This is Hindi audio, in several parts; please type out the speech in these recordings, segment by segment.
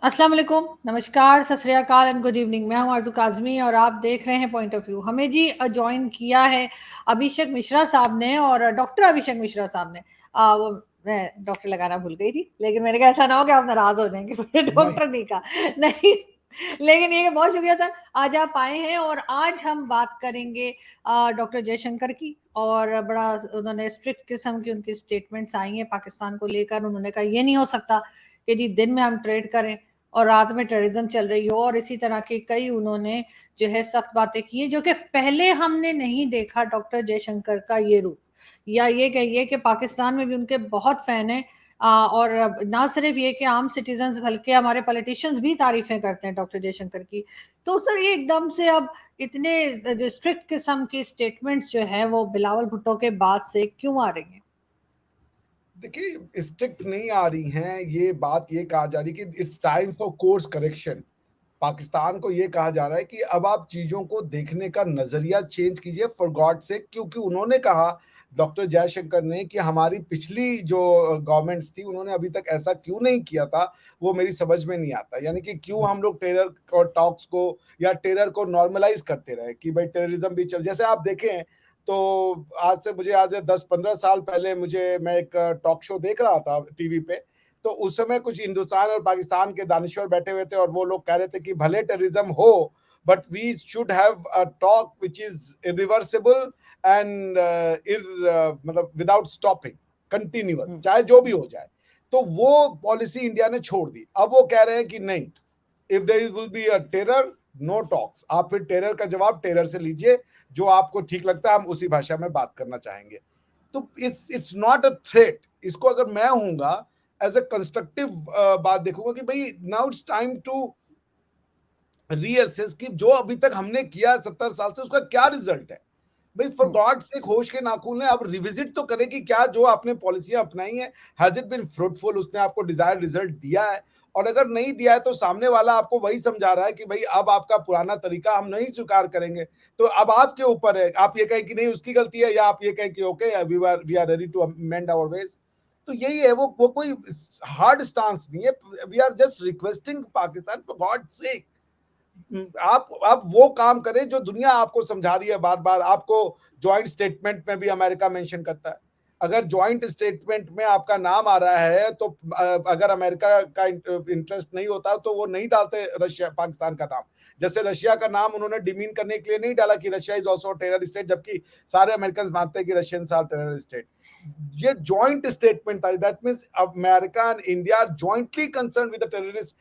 अस्सलाम वालेकुम, नमस्कार, सत श्री अकाल एंड गुड इवनिंग। मैं हूं आरज़ू काज़मी और आप देख रहे हैं पॉइंट ऑफ व्यू। हमें जी जॉइन किया है अभिषेक मिश्रा साहब ने और डॉक्टर अभिषेक मिश्रा साहब ने। वो मैं डॉक्टर लगाना भूल गई थी, लेकिन मैंने कहा ऐसा ना हो कि आप नाराज हो जाएंगे मुझे नहीं। डॉक्टर नहीं कहा नहीं। लेकिन ये कि बहुत शुक्रिया सर, आज आप आए हैं और आज हम बात करेंगे डॉक्टर जयशंकर की। और बड़ा उन्होंने स्ट्रिक्ट किस्म की उनकी स्टेटमेंट्स आई हैं पाकिस्तान को लेकर। उन्होंने कहा ये नहीं हो सकता कि जी दिन में हम ट्रेड करें और रात में टेररिज्म चल रही हो, और इसी तरह के कई उन्होंने जो है सख्त बातें की हैं जो कि पहले हमने नहीं देखा डॉक्टर जयशंकर का ये रूप। या ये कहिए कि पाकिस्तान में भी उनके बहुत फैन हैं। और ना सिर्फ ये कि आम सिटीजन्स बल्कि हमारे पॉलिटिशियंस भी तारीफें करते हैं डॉक्टर जयशंकर की। तो सर ये एकदम से अब इतने जो स्ट्रिक्ट किस्म की स्टेटमेंट्स जो है वो बिलावल भुट्टो के बाद से क्यों आ रही हैं? देखिए, स्ट्रिक्ट नहीं आ रही हैं। ये कहा जा रही कि it's time for course correction. Pakistan को ये कहा जा रहा है कि अब आप चीजों को देखने का नजरिया चेंज कीजिए फॉर गॉड से, क्योंकि उन्होंने कहा, डॉक्टर जयशंकर ने, कि हमारी पिछली जो गवर्नमेंट्स थी उन्होंने अभी तक ऐसा क्यों नहीं किया था, वो मेरी समझ में नहीं आता। यानी कि क्यों हम लोग टेरर और टॉक्स को या टेरर को नॉर्मलाइज करते रहे कि भाई टेररिज्म भी चल। जैसे आप देखें तो आज 10-15 साल पहले मैं एक टॉक शो देख रहा था टीवी पे। तो उस समय कुछ हिंदुस्तान और पाकिस्तान के दानिश्वर बैठे हुए थे और वो लोग कह रहे थे कि भले टेररिज्म हो, but we should have a talk which is irreversible and मतलब विदाउट स्टॉपिंग, कंटिन्यूअस, चाहे जो भी हो जाए। तो वो पॉलिसी इंडिया ने छोड़ दी। अब वो कह रहे हैं कि नहीं, if there will be a terror, no talks. आप फिर टेरर का जवाब टेरर से लीजिए, जो आपको ठीक लगता है हम उसी भाषा में बात करना चाहेंगे। तो इट्स नॉट अ थ्रेट। इसको अगर मैं हूंगा एज अ कंस्ट्रक्टिव बात देखूंगा कि भाई now it's time to reassess कि जो अभी तक हमने किया 70 साल से उसका क्या रिजल्ट है। भाई फॉर गॉड से होश के नाखून है, अब रिविजिट तो करें कि क्या जो आपने पॉलिसियां अपनाई हैं, हैज इट बीन फ्रूटफुल, उसने आपको डिजायर रिजल्ट दिया है। और अगर नहीं दिया है तो सामने वाला आपको वही समझा रहा है कि भाई अब आपका पुराना तरीका हम नहीं स्वीकार करेंगे। तो अब आपके ऊपर है, आप ये कहें कि नहीं उसकी गलती है, या आप ये कहें कि okay we are ready to amend our ways. तो यही है, वो कोई हार्ड स्टांस नहीं है। We are just requesting Pakistan for God sake, आप वो काम करें जो दुनिया आपको समझा रही है बार बार। आपको ज्वाइंट स्टेटमेंट में भी अमेरिका मेंशन करता है। अगर ज्वाइंट स्टेटमेंट में आपका नाम आ रहा है तो अगर अमेरिका का इंटरेस्ट नहीं होता तो वो नहीं डालते रशिया पाकिस्तान का नाम। जैसे रशिया का नाम उन्होंने डिमीन करने के लिए नहीं डाला कि Russia is also terror state, जबकि सारे अमेरिकन मानते हैं कि रशियंस आर टेरर स्टेट। ये ज्वाइंट स्टेटमेंट था, that means America and India are jointly concern with the terrorist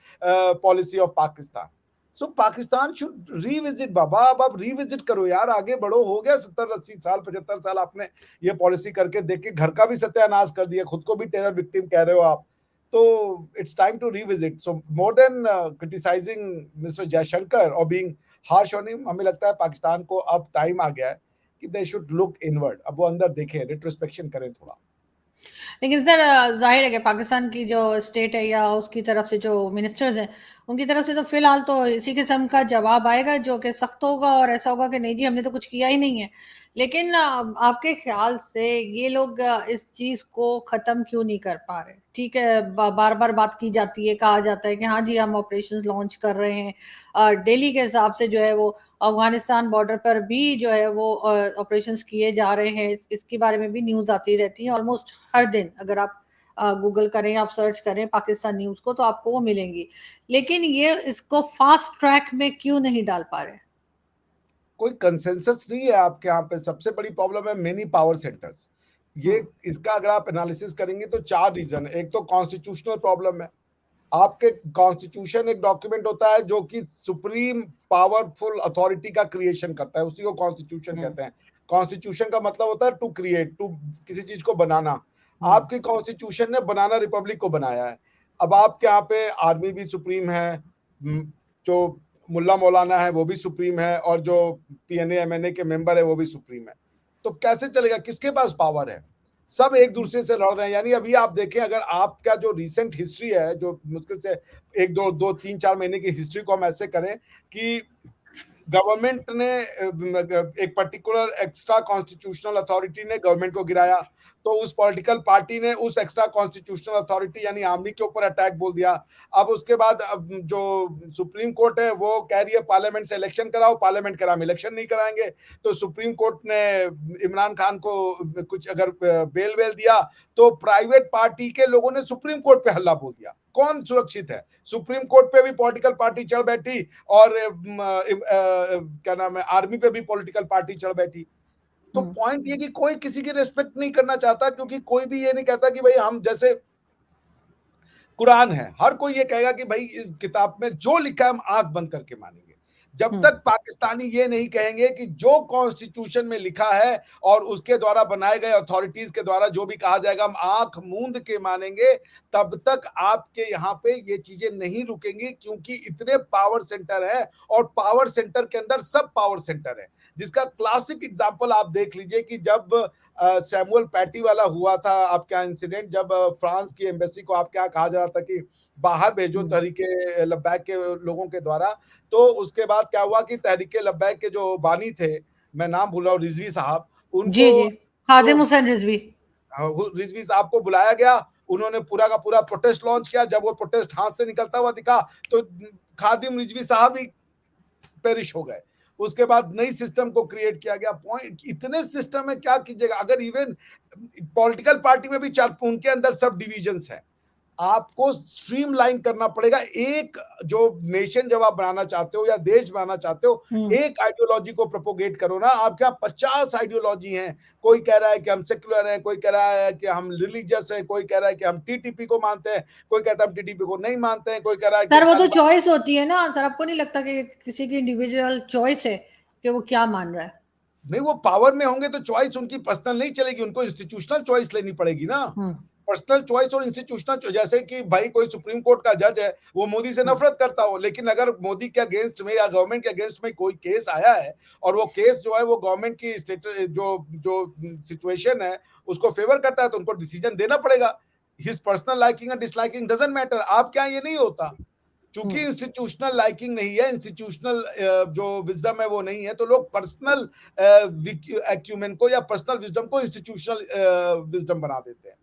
policy of Pakistan. So Pakistan should revisit बाबा। अब आप रीविजिट करो यार, आगे बढ़ो। हो गया 70-80 साल, 75 साल आपने ये पॉलिसी करके देख के घर का भी सत्यानाश कर दिया, खुद को भी टेरर विक्टिम कह रहे हो आप। तो it's time to revisit. So more than criticising mister Jaishankar और बीइंग हार्श ऑन हिम, हमें लगता है पाकिस्तान को अब टाइम आ गया है कि दे शुड लुक इनवर्ड। अब वो अंदर देखें, रिट्रोस्पेक्शन करें थोड़ा। लेकिन सर जाहिर है कि पाकिस्तान की जो स्टेट है या उसकी तरफ से जो मिनिस्टर्स हैं उनकी तरफ से तो फिलहाल तो इसी किस्म का जवाब आएगा जो कि सख्त होगा और ऐसा होगा कि नहीं जी हमने तो कुछ किया ही नहीं है। लेकिन आपके ख्याल से ये लोग इस चीज को खत्म क्यों नहीं कर पा रहे? ठीक है, बार बार बात की जाती है, कहा जाता है कि हाँ जी हम ऑपरेशंस लॉन्च कर रहे हैं। दिल्ली के हिसाब से जो है वो अफगानिस्तान बॉर्डर पर भी जो है वो ऑपरेशंस किए जा रहे हैं। इसके बारे में भी न्यूज़ आती रहती है ऑलमोस्ट हर दिन। अगर आप गूगल करें, आप सर्च करें पाकिस्तान न्यूज़ को तो आपको वो मिलेंगी। लेकिन ये इसको फास्ट ट्रैक में क्यों नहीं डाल पा रहे? कोई कंसेंसस नहीं है आपके यहाँ पे। सबसे बड़ी प्रॉब्लम है मेनी पावर सेंटर्स। ये इसका अगर आप एनालिसिस करेंगे तो 4 रीजन है। एक तो कॉन्स्टिट्यूशनल प्रॉब्लम है। आपके कॉन्स्टिट्यूशन एक डॉक्यूमेंट होता है जो कि सुप्रीम पावरफुल अथॉरिटी का क्रिएशन करता है, उसी को कॉन्स्टिट्यूशन कहते हैं। कॉन्स्टिट्यूशन का मतलब होता है टू क्रिएट, टू किसी चीज को बनाना। आपके कॉन्स्टिट्यूशन ने बनाना रिपब्लिक को बनाया है। अब आपके यहाँ पे आर्मी भी सुप्रीम है, जो मुल्ला मौलाना है वो भी सुप्रीम है, और जो पीएनए एमएनए के मेंबर है वो भी सुप्रीम है। तो कैसे चलेगा? किसके पास पावर है? सब एक दूसरे से लड़ रहे हैं। यानी अभी आप देखें, अगर आपका जो रिसेंट हिस्ट्री है, जो मुश्किल से 1-2-3-4 महीने की हिस्ट्री को हम ऐसे करें कि गवर्नमेंट ने एक पर्टिकुलर एक्स्ट्रा कॉन्स्टिट्यूशनल अथॉरिटी ने गवर्नमेंट को गिराया, तो उस पॉलिटिकल पार्टी ने उस एक्स्ट्रा कॉन्स्टिट्यूशनल अथॉरिटी यानी आर्मी के ऊपर अटैक बोल दिया। अब उसके बाद अब जो सुप्रीम कोर्ट है वो कह रही है पार्लियामेंट से इलेक्शन कराओ, पार्लियामेंट करा हम इलेक्शन नहीं कराएंगे। तो सुप्रीम कोर्ट ने इमरान खान को कुछ अगर बेल वेल दिया तो प्राइवेट पार्टी के लोगों ने सुप्रीम कोर्ट पे हल्ला बोल दिया। कौन सुरक्षित है? सुप्रीम कोर्ट पे भी पॉलिटिकल पार्टी चढ़ बैठी और क्या नाम है, आर्मी पे भी पॉलिटिकल पार्टी चढ़ बैठी। तो पॉइंट ये कि कोई किसी की रिस्पेक्ट नहीं करना चाहता, क्योंकि कोई भी ये नहीं कहता कि भाई हम, जैसे कुरान है, हर कोई ये कहेगा कि भाई इस किताब में जो लिखा है हम आंख बंद करके मानेंगे। जब तक पाकिस्तानी ये नहीं कहेंगे कि जो कॉन्स्टिट्यूशन में लिखा है और उसके द्वारा बनाए गए अथॉरिटीज के द्वारा जो भी कहा जाएगा हम आंख मूंद के मानेंगे, तब तक आपके यहाँ पे ये चीजें नहीं रुकेंगी। क्योंकि इतने पावर सेंटर है और पावर सेंटर के अंदर सब पावर सेंटर है, जिसका क्लासिक एग्जांपल आप देख लीजिए कि जब सैमुअल पैटी वाला हुआ था आपका इंसिडेंट, जब फ्रांस की एम्बेसी को आपके यहाँ कहा जा रहा था कि बाहर भेजो तहरीके लब्बैक के लोगों के द्वारा, तो उसके बाद क्या हुआ कि तहरीके लब्बैक के जो बानी थे, मैं नाम भूल रहा हूँ, रिजवी साहब, जी उनको जी, खादिम हुसैन रिजवी। रिजवी साहब को बुलाया गया। उन्होंने पूरा का पूरा प्रोटेस्ट लॉन्च किया। जब वो प्रोटेस्ट हाथ से निकलता हुआ दिखा तो खादिम रिजवी साहब ही पेरिश हो गए। उसके बाद नई सिस्टम को क्रिएट किया गया। पॉइंट, इतने सिस्टम में क्या कीजिएगा? अगर इवन पॉलिटिकल पार्टी में भी चार, उनके अंदर सब डिविजन्स हैं, आपको स्ट्रीमलाइन करना पड़ेगा। एक जो नेशन जब आप बनाना चाहते हो या देश बनाना चाहते हो, एक आइडियोलॉजी को प्रोपोगेट करो ना। आपके यहाँ 50 आइडियोलॉजी हैं। कोई कह रहा है कि हम सेक्युलर हैं, कोई कह रहा है कि हम रिलीजियस हैं, कोई कह रहा है कि हम टीटीपी को मानते हैं, कोई कहता है हम टीटीपी को नहीं मानते हैं, कोई कह रहा है कि सर वो तो तालिबान। चॉइस होती है ना सर, आपको नहीं लगता कि किसी की इंडिविजुअल चॉइस है कि वो क्या मान रहा है? नहीं, वो पावर में होंगे तो चॉइस उनकी पर्सनल नहीं चलेगी, उनको इंस्टीट्यूशनल चॉइस लेनी पड़ेगी ना। पर्सनल चॉइस और इंस्टीट्यूशनल, जैसे कि भाई कोई सुप्रीम कोर्ट का जज है, वो मोदी से नफरत करता हो, लेकिन अगर मोदी के अगेंस्ट में या गवर्नमेंट के अगेंस्ट में कोई केस आया है और वो केस जो है वो गवर्नमेंट की स्टेट जो जो सिचुएशन है उसको फेवर करता है, तो उनको डिसीजन देना पड़ेगा। His personal liking and disliking doesn't matter. आप क्या, ये नहीं होता। चूंकि इंस्टीट्यूशनल लाइकिंग नहीं है, इंस्टीट्यूशनल जो विजडम है वो नहीं है, तो लोग पर्सनल एक्यूमेन को या पर्सनल विजडम को इंस्टीट्यूशनल विजडम बना देते हैं।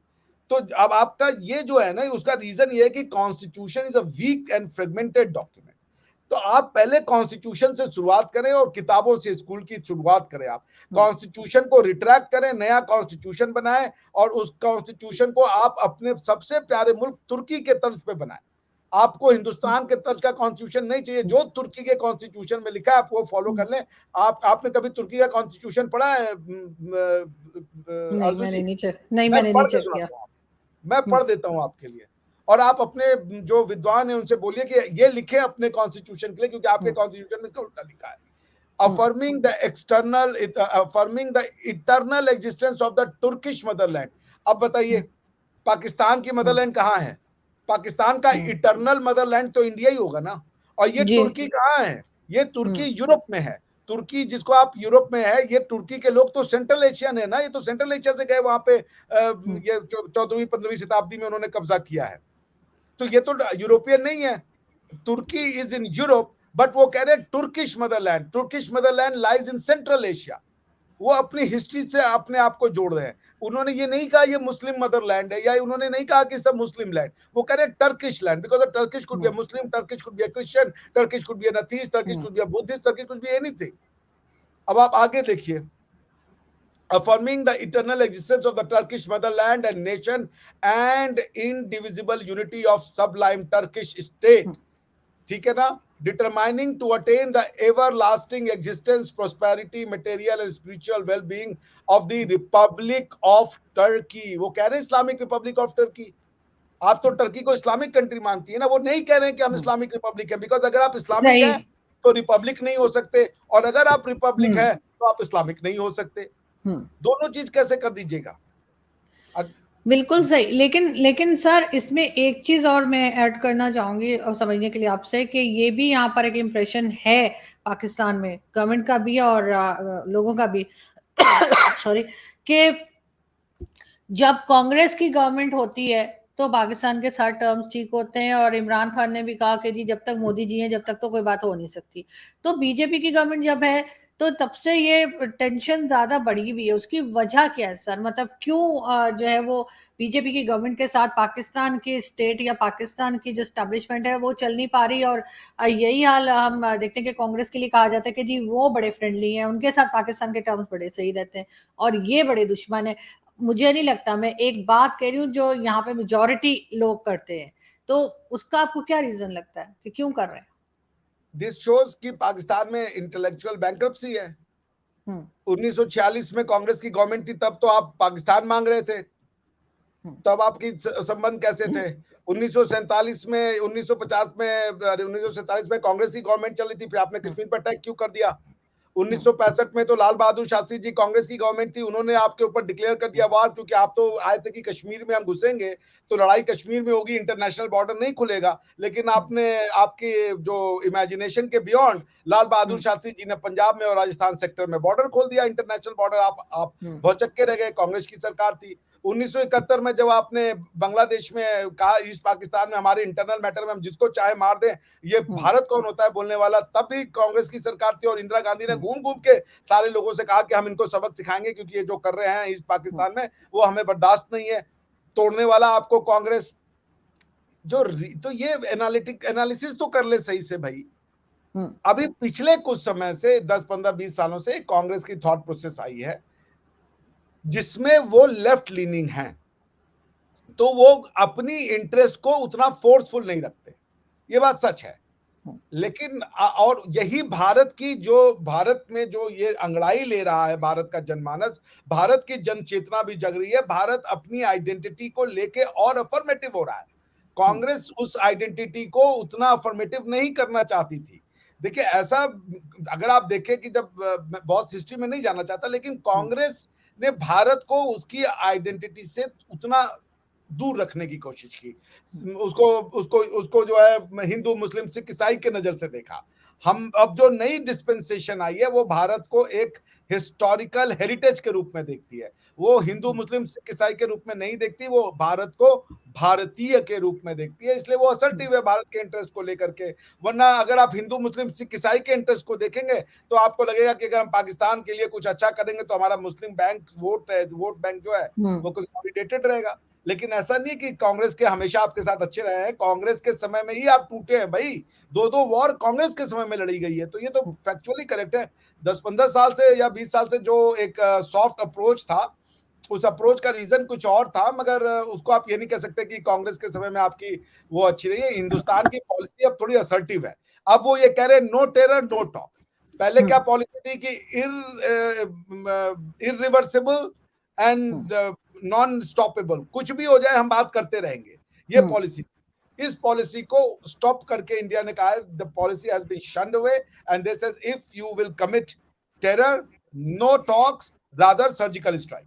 तो अब आपका ये जो है ना, उसका रीजन ये है कि constitution is a weak and fragmented document. तो आप पहले कॉन्स्टिट्यूशन से शुरुआत करें और किताबों से स्कूल की शुरुआत करें। आप कॉन्स्टिट्यूशन को रिट्रैक्ट करें, नया कॉन्स्टिट्यूशन बनाएं और उस कॉन्स्टिट्यूशन को आप अपने सबसे प्यारे मुल्क तुर्की के तर्ज पे बनाएं। आपको हिंदुस्तान के तर्ज का कॉन्स्टिट्यूशन नहीं चाहिए। जो तुर्की के कॉन्स्टिट्यूशन में लिखा है आप वो फॉलो कर लें। आपने कभी तुर्की का कॉन्स्टिट्यूशन पढ़ा है नहीं अर्जुन मैंने जी? नहीं चेक, नहीं मैं मैंने पढ़ नहीं के चेक किया। सुनाता हूँ, मैं पढ़ देता हूँ आपके लिए। और आप अपने जो विद्वान है उनसे बोलिए कि ये लिखे अपने कॉन्स्टिट्यूशन के लिए, क्योंकि आपके कॉन्स्टिट्यूशन में इसका उल्टा लिखा है। Affirming the eternal existence of the Turkish Motherland. अब बताइए, पाकिस्तान की मदरलैंड कहाँ है? पाकिस्तान का इटर्नल मदरलैंड तो इंडिया ही होगा ना। और ये जी। तुर्की कहाँ है? ये तुर्की यूरोप में है। तुर्की जिसको आप यूरोप में है, ये तुर्की के लोग तो सेंट्रल एशियन है ना, ये तो सेंट्रल एशिया से गए वहां पे। ये 14वीं 15वीं शताब्दी में उन्होंने कब्जा किया है। तो ये तो यूरोपियन नहीं है। तुर्की इज इन यूरोप, बट वो कह रहे हैं Turkish Motherland. Turkish Motherland lies in central Asia. वो अपनी हिस्ट्री से अपने आप को जोड़ रहे हैं। उन्होंने ये नहीं कहा ये मुस्लिम मदरलैंड है, या उन्होंने नहीं कहा कि सब मुस्लिम लैंड। वो कह रहे हैं Turkish land, because Turkish could be Muslim, Turkish could be Christian, Turkish could be atheist, Turkish could be Buddhist, Turkish could be anything. अब आप आगे देखिए, affirming the eternal existence of the Turkish motherland and nation and indivisible unity of sublime Turkish state. ठीक है ना? Determining to attain the everlasting existence, prosperity, material and spiritual well-being of the Republic of Turkey. वो कह रहे हैं इस्लामिक रिपब्लिक ऑफ टर्की। आप तो टर्की को इस्लामिक कंट्री मानती है ना, वो नहीं कह रहे हैं कि हम इस्लामिक रिपब्लिक है, बिकॉज अगर आप इस्लामिक सही। हैं तो रिपब्लिक नहीं हो सकते, और अगर आप रिपब्लिक है तो आप इस्लामिक नहीं हो सकते। दोनों चीज कैसे कर दीजिएगा? बिल्कुल सही। लेकिन लेकिन सर इसमें एक चीज और मैं ऐड करना चाहूंगी और समझने के लिए आपसे, कि ये भी यहाँ पर एक इम्प्रेशन है पाकिस्तान में, गवर्नमेंट का भी और लोगों का भी सॉरी, कि जब कांग्रेस की गवर्नमेंट होती है तो पाकिस्तान के सारे टर्म्स ठीक होते हैं, और इमरान खान ने भी कहा कि जी जब तक मोदी जी हैं जब तक तो कोई बात हो नहीं सकती। तो बीजेपी की गवर्नमेंट जब है तो तब से ये टेंशन ज़्यादा बढ़ी हुई है, उसकी वजह क्या है सर? मतलब क्यों जो है वो बीजेपी की गवर्नमेंट के साथ पाकिस्तान की स्टेट या पाकिस्तान की जो एस्टैब्लिशमेंट है वो चल नहीं पा रही, और यही हाल हम देखते हैं कि कांग्रेस के लिए कहा जाता है कि जी वो बड़े फ्रेंडली हैं, उनके साथ पाकिस्तान के टर्म्स बड़े सही रहते हैं, और ये बड़े दुश्मन है। मुझे नहीं लगता, मैं एक बात कह रही हूँ जो यहाँ पे मेजोरिटी लोग करते हैं, तो उसका आपको क्या रीजन लगता है कि क्यों कर रहे हैं? दिस शोज कि पाकिस्तान में इंटेलेक्चुअल बैंक्रप्सी है। हम्म। 1946 में कांग्रेस की गवर्नमेंट थी, तब तो आप पाकिस्तान मांग रहे थे, हम्म। तब आपकी संबंध कैसे थे? 1947 में, 1950 में, 1947 में कांग्रेस की गवर्नमेंट चली थी, फिर आपने हम्म। कश्मीर पर अटैक क्यों कर दिया? हम्म। 1965 में तो लाल बहादुर शास्त्री जी कांग्रेस की गवर्नमेंट थी, उन्होंने आपके ऊपर डिक्लेयर कर दिया वार, क्योंकि आप तो आए थे कि कश्मीर में हम घुसेंगे तो लड़ाई कश्मीर में होगी, इंटरनेशनल बॉर्डर नहीं खुलेगा। लेकिन आपने, आपके जो इमेजिनेशन के बियॉन्ड, लाल बहादुर शास्त्री जी ने पंजाब में और राजस्थान सेक्टर में बॉर्डर खोल दिया, इंटरनेशनल बॉर्डर। आप भौचक्के रह गए, कांग्रेस की सरकार थी। 1971 में जब आपने बांग्लादेश में कहा ईस्ट पाकिस्तान में हमारे इंटरनल मैटर में हम जिसको चाहे मार दें, ये भारत कौन होता है बोलने वाला, तब भी कांग्रेस की सरकार थी, और इंदिरा गांधी ने घूम घूम के सारे लोगों से कहा कि हम इनको सबक सिखाएंगे, क्योंकि ये जो कर रहे हैं ईस्ट पाकिस्तान में वो हमें बर्दाश्त नहीं है। तोड़ने वाला आपको कांग्रेस। तो ये एनालिसिस तो कर ले सही से भाई। अभी पिछले कुछ समय से 10 15 20 सालों से कांग्रेस की थॉट प्रोसेस आई है जिसमें वो लेफ्ट लीनिंग है, तो वो अपनी इंटरेस्ट को उतना फोर्सफुल नहीं रखते, ये बात सच है। लेकिन और यही भारत की, जो भारत में जो ये अंगड़ाई ले रहा है भारत का जनमानस, भारत की जन चेतना भी जग रही है, भारत अपनी आइडेंटिटी को लेके और अफर्मेटिव हो रहा है। कांग्रेस उस आइडेंटिटी को उतना अफर्मेटिव नहीं करना चाहती थी। देखिए ऐसा, अगर आप देखें कि जब, मैं बहुत हिस्ट्री में नहीं जाना चाहता, लेकिन कांग्रेस ने भारत को उसकी आइडेंटिटी से उतना दूर रखने की कोशिश की। उसको उसको उसको जो है हिंदू मुस्लिम सिख ईसाई के नजर से देखा। हम अब जो नई डिस्पेंसेशन आई है वो भारत को एक हिस्टोरिकल हेरिटेज के रूप में देखती है, वो हिंदू मुस्लिम सिख ईसाई के रूप में नहीं देखती, वो भारत को भारतीय के रूप में देखती है, इसलिए वो असर्टिव है भारत के इंटरेस्ट को लेकर के। वरना अगर आप हिंदू मुस्लिम सिख ईसाई के इंटरेस्ट को देखेंगे तो आपको लगेगा कि अगर हम पाकिस्तान के लिए कुछ अच्छा करेंगे तो हमारा मुस्लिम बैंक वोट बैंक जो है वो कुछ वैलिडेटेड रहेगा। लेकिन ऐसा नहीं कि कांग्रेस के हमेशा आपके साथ अच्छे रहे हैं, कांग्रेस के समय में ही आप टूटे हैं भाई। दो वॉर कांग्रेस के समय में लड़ी गई है, तो ये तो फैक्चुअली करेक्ट है। 10 15 साल से या 20 साल से जो एक सॉफ्ट अप्रोच था, उस अप्रोच का रीजन कुछ और था, मगर उसको आप ये नहीं कह सकते कि कांग्रेस के समय में आपकी वो अच्छी रही है। हिंदुस्तान की पॉलिसी अब थोड़ी असर्टिव है। अब वो ये कह रहे हैं नो टेरर नो टॉक। पहले क्या पॉलिसी थी कि इरिवर्सिबल एंड नॉन स्टॉपेबल, कुछ भी हो जाए हम बात करते रहेंगे, ये पॉलिसी। इस पॉलिसी को स्टॉप करके इंडिया ने कहा है the policy has been shunned away and this says if you will commit terror, no talks, rather surgical strike.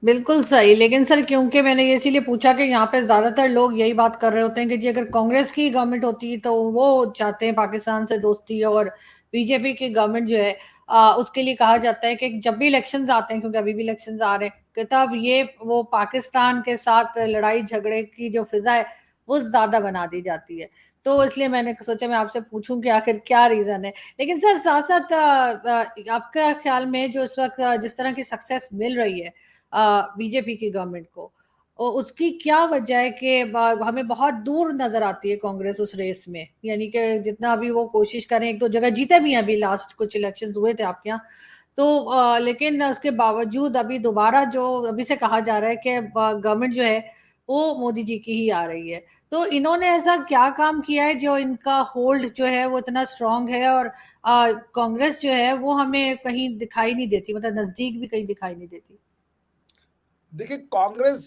बिल्कुल सही, लेकिन सर क्योंकि मैंने ये इसीलिए पूछा कि यहाँ पे ज्यादातर लोग यही बात कर रहे होते हैं कि जी अगर कांग्रेस की गवर्नमेंट होती तो वो चाहते हैं पाकिस्तान से दोस्ती, और बीजेपी की गवर्नमेंट जो है उसके लिए कहा जाता है कि जब भी इलेक्शंस आते हैं, क्योंकि अभी भी इलेक्शंस आ रहे हैं, कि तब ये वो पाकिस्तान के साथ लड़ाई झगड़े की जो फिजा है वो ज्यादा बना दी जाती है। तो इसलिए मैंने सोचा मैं आपसे पूछूं कि आखिर क्या रीजन है। लेकिन सर साथ साथ आपका ख्याल में जो इस वक्त जिस तरह की सक्सेस मिल रही है बीजेपी की गवर्नमेंट को, और उसकी क्या वजह है कि हमें बहुत दूर नजर आती है कांग्रेस उस रेस में, यानी कि जितना अभी वो कोशिश करें, एक दो जगह जीते भी हैं, अभी लास्ट कुछ इलेक्शंस हुए थे आपके यहाँ, तो लेकिन उसके बावजूद अभी दोबारा जो अभी से कहा जा रहा है कि गवर्नमेंट जो है वो मोदी जी की ही आ रही है, तो इन्होंने ऐसा क्या काम किया है जो इनका होल्ड जो है वो इतना स्ट्रांग है, और कांग्रेस जो है वो हमें कहीं दिखाई नहीं देती, मतलब नजदीक भी कहीं दिखाई नहीं देती? देखिए कांग्रेस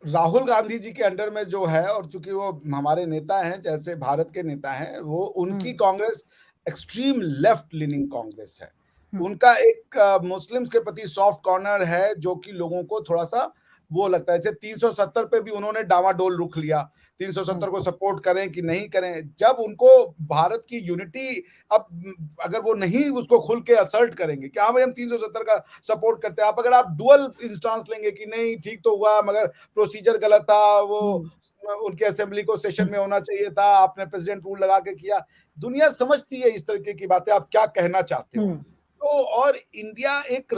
राहुल गांधी जी के अंडर में जो है, और चूंकि वो हमारे नेता हैं, जैसे भारत के नेता हैं, वो उनकी Congress extreme left leaning Congress है। उनका एक मुस्लिम्स के प्रति सॉफ्ट कॉर्नर है जो कि लोगों को थोड़ा सा वो लगता है। जैसे 370 पे भी उन्होंने डामाडोल रुख लिया, 370 को सपोर्ट करें कि नहीं करें। जब उनको भारत की यूनिटी अब अगर वो नहीं उसको खुल के असर्ट करेंगे कि हाँ भाई हम 370 का सपोर्ट करते हैं, अगर आप डुअल इंस्टांस लेंगे कि नहीं ठीक तो हुआ मगर प्रोसीजर गलत था, वो उनके असेंबली को सेशन में होना चाहिए था, आपने प्रेसिडेंट रूल लगा के किया। दुनिया समझती है इस तरीके की बातें, आप क्या कहना चाहते हो। तो और इंडिया एक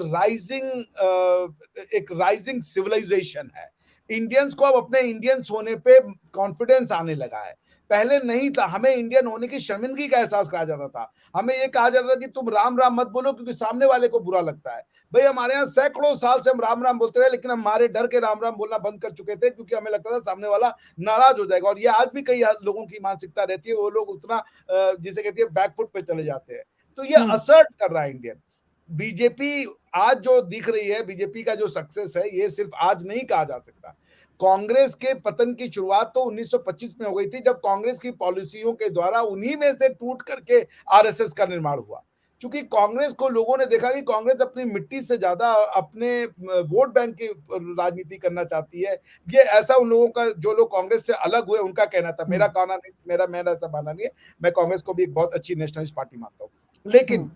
राइजिंग सिविलाइजेशन है। इंडियंस को अब अपने इंडियंस होने पे कॉन्फिडेंस आने लगा है। पहले नहीं था, हमें इंडियन होने की शर्मिंदगी का एहसास कराया जाता था। हमें ये कहा जाता था कि तुम राम राम मत बोलो क्योंकि सामने वाले को बुरा लगता है। भाई हमारे यहाँ सैकड़ों साल से हम राम राम बोलते रहे, लेकिन हम हमारे डर के राम राम बोलना बंद कर चुके थे क्योंकि हमें लगता था सामने वाला नाराज हो जाएगा। और ये आज भी कई लोगों की मानसिकता रहती है, वो लोग उतना जिसे कहती है बैकफुट पे चले जाते हैं। तो ये असर्ट कर रहा है इंडियन। बीजेपी आज जो दिख रही है, बीजेपी का जो सक्सेस है, ये सिर्फ आज नहीं कहा जा सकता। कांग्रेस के पतन की शुरुआत तो 1925 में हो गई थी, जब कांग्रेस की पॉलिसियों के द्वारा उन्हीं में से टूट करके आरएसएस का निर्माण हुआ। क्योंकि कांग्रेस को लोगों ने देखा कि कांग्रेस अपनी मिट्टी से ज्यादा अपने वोट बैंक की राजनीति करना चाहती है। ये ऐसा उन लोगों का, जो लोग कांग्रेस से अलग हुए, उनका कहना था। मेरा कहना नहीं, मेरा ऐसा मानना नहीं है। मैं कांग्रेस को भी एक बहुत अच्छी नेशनलिस्ट पार्टी मानता हूँ, लेकिन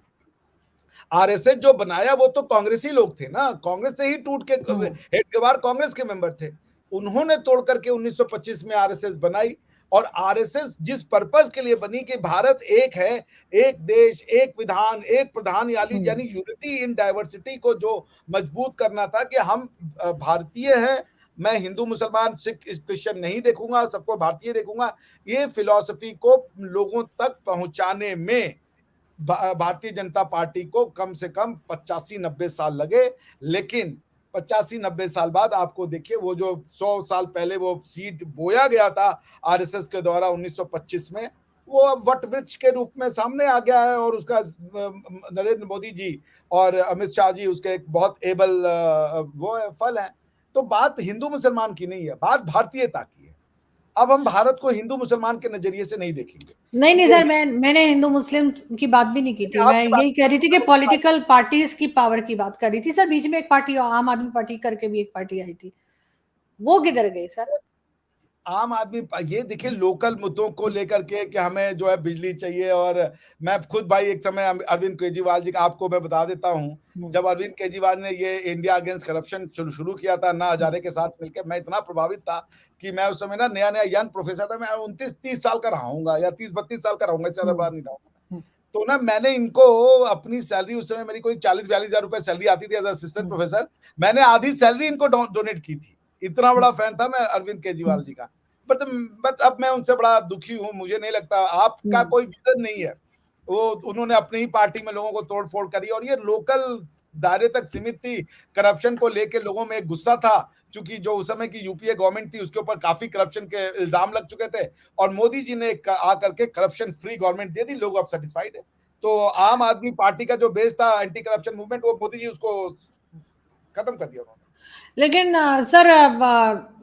आरएसएस जो बनाया वो तो कांग्रेसी लोग थे ना, कांग्रेस से ही टूट के हेडगेवार कांग्रेस के मेंबर थे। उन्होंने तोड़ करके 1925 में आरएसएस बनाई। और आरएसएस जिस पर्पस के लिए बनी कि भारत एक है, एक देश, एक विधान, एक प्रधान, यानी यूनिटी इन डाइवर्सिटी को जो मजबूत करना था कि हम भारतीय हैं, मैं हिंदू मुसलमान सिख क्रिश्चियन नहीं देखूंगा, सबको भारतीय देखूंगा। ये फिलॉसफी को लोगों तक पहुंचाने में भारतीय जनता पार्टी को कम से कम 85-90 साल लगे। लेकिन 85-90 साल बाद आपको देखिए, वो जो 100 साल पहले वो सीड बोया गया था आरएसएस के द्वारा 1925 में, वो अब वट वृक्ष के रूप में सामने आ गया है। और उसका नरेंद्र मोदी जी और अमित शाह जी उसके एक बहुत एबल वो है, फल है। तो बात हिंदू मुसलमान की नहीं है, बात भारतीयता की है। अब हम भारत को हिंदू मुसलमान के नजरिए से नहीं देखेंगे। नहीं नहीं ये सर, मैंने हिंदू मुस्लिम की बात भी नहीं की थी। मैं आपकी बात यही कह रही थी कि पॉलिटिकल पार्टीज की पावर की बात कर रही थी सर। बीच में एक पार्टी, आम आदमी पार्टी करके भी एक पार्टी आई थी, वो किधर गई सर? आम आदमी, ये देखिए लोकल मुद्दों को लेकर के कि हमें जो है बिजली चाहिए। और मैं खुद भाई एक समय अरविंद केजरीवाल जी का आपको मैं बता देता हूं, जब अरविंद केजरीवाल ने ये इंडिया अगेंस्ट करप्शन शुरू किया था अन्ना हजारे के साथ मिलकर, मैं इतना प्रभावित था कि मैं उस समय ना नया नया यंग प्रोफेसर था। मैं 29-30 साल का रहा हूँ या 30-32 साल का रहूंगा, इससे ज्यादा बार नहीं रहूंगा। तो ना मैंने इनको अपनी सैलरी, उस समय मेरी कोई 40-42 हजार रुपए सैलरी आती थी एज असिस्टेंट प्रोफेसर, मैंने आधी सैलरी इनको डोनेट की थी। इतना बड़ा फैन था मैं अरविंद केजरीवाल जी का। बट अब मैं उनसे बड़ा दुखी हूँ। मुझे नहीं लगता आपका कोई विजन नहीं है। वो उन्होंने अपनी ही पार्टी में लोगों को तोड़ फोड़ करी और ये लोकल दायरे तक सीमित थी। करप्शन को लेके लोगों में एक गुस्सा था, क्योंकि जो उस समय की यूपीए गवर्नमेंट थी उसके ऊपर काफी करप्शन के इल्जाम लग चुके थे और मोदी जी ने आकर के करप्शन फ्री गवर्नमेंट दे दी। लोग अब सेटिस्फाइड है। तो आम आदमी पार्टी का जो बेस था एंटी करप्शन मूवमेंट, वो मोदी जी उसको खत्म कर दिया उन्होंने। लेकिन सर,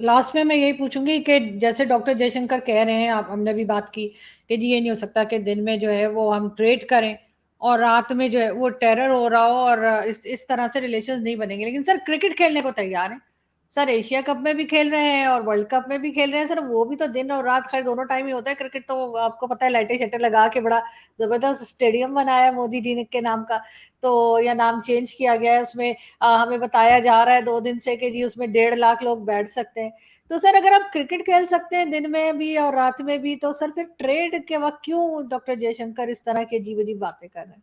लास्ट में मैं यही पूछूंगी कि जैसे डॉक्टर जयशंकर कह रहे हैं, आप हमने भी बात की कि जी ये नहीं हो सकता कि दिन में जो है वो हम ट्रेड करें और रात में जो है वो टेरर हो रहा हो, और इस तरह से रिलेशन नहीं बनेंगे। लेकिन सर क्रिकेट खेलने को तैयार है सर, एशिया कप में भी खेल रहे हैं और वर्ल्ड कप में भी खेल रहे हैं सर। वो भी तो दिन और रात, खैर दोनों टाइम ही होता है क्रिकेट तो। आपको पता है लाइटें शेटें लगा के बड़ा जबरदस्त स्टेडियम बनाया है मोदी जी ने के नाम का, तो या नाम चेंज किया गया है उसमें। हमें बताया जा रहा है 2 दिन से कि जी उसमें 1.5 लाख लोग बैठ सकते हैं। तो सर अगर आप क्रिकेट खेल सकते हैं दिन में भी और रात में भी, तो सर फिर ट्रेड के वक्त क्यों डॉक्टर जयशंकर इस तरह की अजीब अजीब बातें कर रहे हैं?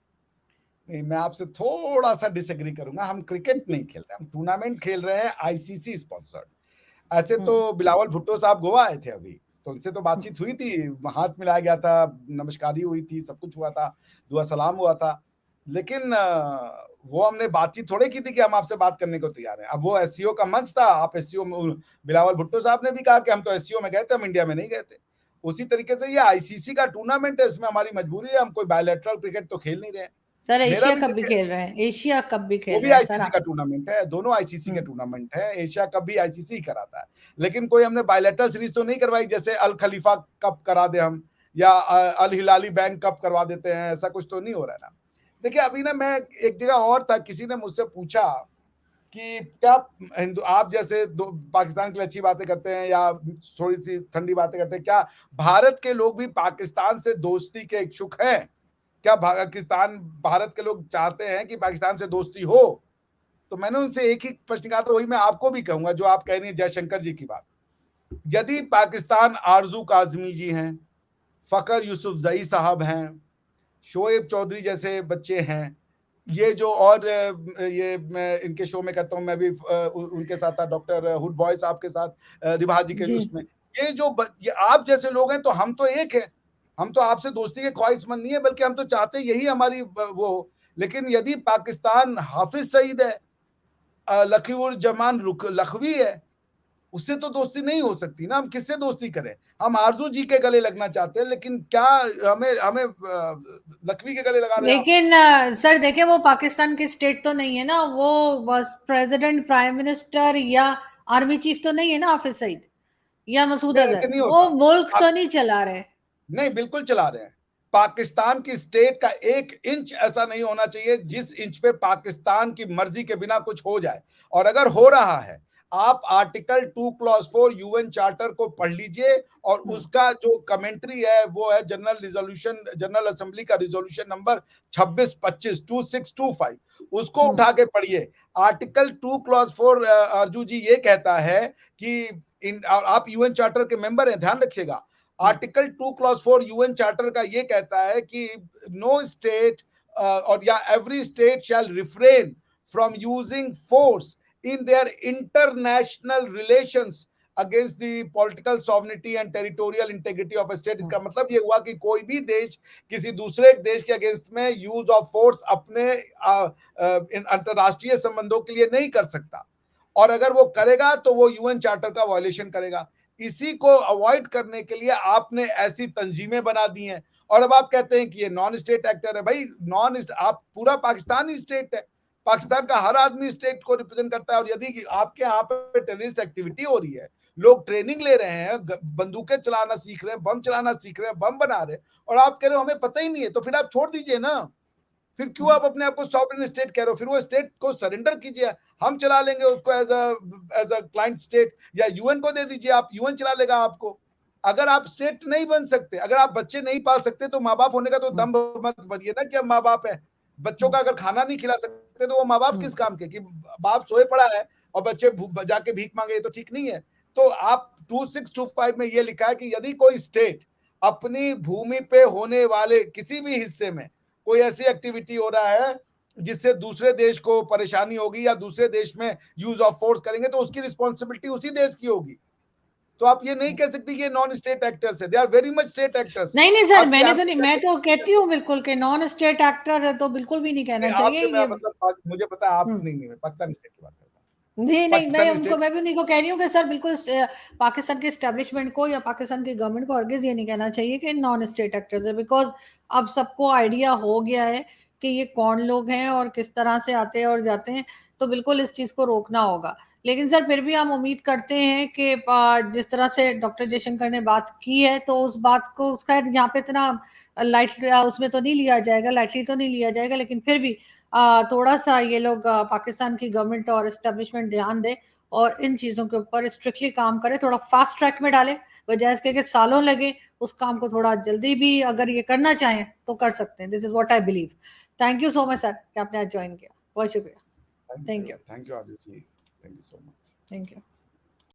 नहीं, मैं आपसे थोड़ा सा डिसएग्री करूंगा। हम क्रिकेट नहीं खेल रहे, हम टूर्नामेंट खेल रहे हैं आईसीसी स्पॉन्सर्ड। ऐसे तो बिलावल भुट्टो साहब गोवा आए थे अभी, तो उनसे तो बातचीत हुई थी, हाथ मिलाया गया था, नमस्कारी हुई थी, सब कुछ हुआ था, दुआ सलाम हुआ था। लेकिन वो हमने बातचीत थोड़े की थी कि हम आपसे बात करने को तैयार हैं। अब वो एससीओ का मंच था, आप एससीओ में, बिलावल भुट्टो साहब ने भी कहा कि हम तो एससीओ में गए थे, हम इंडिया में नहीं गए थे। उसी तरीके से ये आईसीसी का टूर्नामेंट है, इसमें हमारी मजबूरी है, हम कोई बायलैटरल क्रिकेट तो खेल नहीं रहे हैं। सर मेरा एशिया भी कप भी देखिए, खेल रहे हैं, एशिया कप भी वो खेल भी रहे हैं सर आईसीसी आप। का टूर्नामेंट है, दोनों आईसीसी के टूर्नामेंट है। एशिया कप भी आईसीसी ही कराता है। लेकिन कोई हमने बायलैटरल सीरीज तो नहीं करवाई, जैसे अल खलीफा कप करा दे हम, या अल हिलाली बैंक कप करवा देते हैं, ऐसा कुछ तो नहीं हो रहा है ना। देखिए अभी ना मैं एक जगह और था, किसी ने मुझसे पूछा कि क्या हिंदू आप जैसे पाकिस्तान के लिए अच्छी बातें करते हैं या थोड़ी सी ठंडी बातें करते हैं, क्या भारत के लोग भी पाकिस्तान से दोस्ती के इच्छुक हैं? क्या पाकिस्तान भारत के लोग चाहते हैं कि पाकिस्तान से दोस्ती हो? तो मैंने उनसे एक ही प्रश्न कहा था, वही मैं आपको भी कहूंगा जो आप कह रही हैं जयशंकर जी की बात। यदि पाकिस्तान आरजू काजमी जी हैं, फकर यूसुफजई साहब हैं, शोएब चौधरी जैसे बच्चे हैं, ये जो और ये मैं इनके शो में करता हूँ, मैं भी उनके साथ था, डॉक्टर हुड बॉय साहब के साथ, रिभा जी के जी। उसमें, ये जो ये आप जैसे लोग हैं, तो हम तो एक हैं, हम तो आपसे दोस्ती के ख्वाहिशमंद नहीं है, बल्कि हम तो चाहते यही हमारी वो हो। लेकिन यदि पाकिस्तान हाफिज सईद है, लखीउर जमान लखवी है, उससे तो दोस्ती नहीं हो सकती ना। हम किससे दोस्ती करें? हम आरजू जी के गले लगना चाहते हैं, लेकिन क्या हमें हमें लखवी के गले लगा रहे हैं आप? लेकिन सर देखिए, वो पाकिस्तान की स्टेट तो नहीं है ना, वो बस प्रेसिडेंट, प्राइम मिनिस्टर या आर्मी चीफ तो नहीं है ना हाफिज सईद या मसूद नहीं, ऐसे अजहर, नहीं वो होता। मुल्क आप तो नहीं चला रहे। नहीं, बिल्कुल चला रहे हैं। पाकिस्तान की स्टेट का 1 इंच ऐसा नहीं होना चाहिए जिस इंच पे पाकिस्तान की मर्जी के बिना कुछ हो जाए। और अगर हो रहा है, आप आर्टिकल 2 क्लॉज 4 यूएन चार्टर को पढ़ लीजिए, और उसका जो कमेंट्री है वो है जनरल असेंबली का रिजोल्यूशन नंबर 2625 2625, उसको हम्म। उठा के पढ़िए। आर्टिकल 2 क्लॉज 4 अर्जू जी ये कहता है कि आप यूएन चार्टर के मेंबर हैं, ध्यान रखिएगा। आर्टिकल 2 क्लॉज 4 यूएन चार्टर का ये कहता है कि नो स्टेट और या every state shall refrain from using force in their international relations against the political sovereignty and territorial integrity of state. इसका मतलब ये हुआ कि कोई भी देश किसी दूसरे देश के अगेंस्ट में यूज ऑफ फोर्स अपने अंतरराष्ट्रीय संबंधों के लिए नहीं कर सकता, और अगर वो करेगा तो वो यूएन चार्टर का वायलेशन करेगा। इसी को अवॉइड करने के लिए आपने ऐसी तंजीमें बना दी हैं, और अब आप कहते हैं कि ये नॉन स्टेट एक्टर है। भाई आप पूरा पाकिस्तान ही स्टेट है, पाकिस्तान का हर आदमी स्टेट को रिप्रेजेंट करता है। और यदि आपके यहाँ पे टेररिस्ट एक्टिविटी हो रही है, लोग ट्रेनिंग ले रहे हैं, बंदूकें चलाना सीख रहे हैं, बम चलाना सीख रहे हैं, बम बना रहे हैं, और आप कह रहे हो हमें पता ही नहीं है, तो फिर आप छोड़ दीजिए ना। फिर क्यों आप अपने आप को सॉवरेन स्टेट कह रहे हो? फिर वो स्टेट को सरेंडर कीजिए, हम चला लेंगे उसको एज अ क्लाइंट स्टेट, या यूएन को दे दीजिए, आप यूएन चला लेगा आपको। अगर आप स्टेट नहीं बन सकते, अगर आप बच्चे नहीं पाल सकते, तो माँ बाप होने का तो दम मत बनिए ना कि हम माँ बाप है। बच्चों का अगर खाना नहीं खिला सकते, तो वो माँ बाप किस काम के? कि बाप सोए पड़ा है और बच्चे जाके भीख मांगे, ये तो ठीक नहीं है। तो आप 2625 में ये लिखा है कि यदि कोई स्टेट अपनी भूमि पे होने वाले किसी भी हिस्से में कोई ऐसी एक्टिविटी हो रहा है जिससे दूसरे देश को परेशानी होगी, या दूसरे देश में यूज ऑफ फोर्स करेंगे, तो उसकी रिस्पॉन्सिबिलिटी उसी देश की होगी। तो आप ये नहीं कह सकते कि ये नॉन स्टेट एक्टर्स है, they are very much state actors. नहीं नहीं सर, आपके मैंने यहाँ तो नहीं, मैं तो कहती हूँ बिल्कुल कि नॉन स्टेट एक्टर है, तो बिल्कुल भी नहीं कहना चाहिए आपसे मैं ये। मतलब मुझे पता है आप हम्म। नहीं, मैं पाकिस्तानी स्टेट की बात करता नहीं हूँ, नहीं, पाकिस्तानी स्टेट। मैं भी उन्हीं को कह रही हूँ कि सर बिल्कुल पाकिस्तान के एस्टेब्लिशमेंट को या पाकिस्तान की गवर्नमेंट को हरगिज ये नहीं कहना चाहिए कि नॉन स्टेट एक्टर्स है, बिकॉज अब सबको आइडिया हो गया है कि ये कौन लोग हैं और किस तरह से आते हैं और जाते हैं, तो बिल्कुल इस चीज को रोकना होगा। लेकिन सर फिर भी हम उम्मीद करते हैं कि जिस तरह से डॉक्टर जयशंकर ने बात की है, तो उस बात को उसका यहाँ पे इतना लाइट उसमें तो नहीं लिया जाएगा, लाइटली तो नहीं लिया जाएगा, लेकिन फिर भी थोड़ा सा ये लोग पाकिस्तान की गवर्नमेंट और एस्टेब्लिशमेंट ध्यान दे और इन चीजों के ऊपर स्ट्रिक्टली काम करे, थोड़ा फास्ट ट्रैक में डाले, बजाय इसके कि सालों लगे। उस काम को थोड़ा जल्दी भी अगर ये करना चाहें तो कर सकते हैं। This is what I believe. Thank you so much sir कि आपने आज ज्वाइन किया, बहुत शुक्रिया। Thank you. Thank you Aditya ji, thank you so much. Thank you.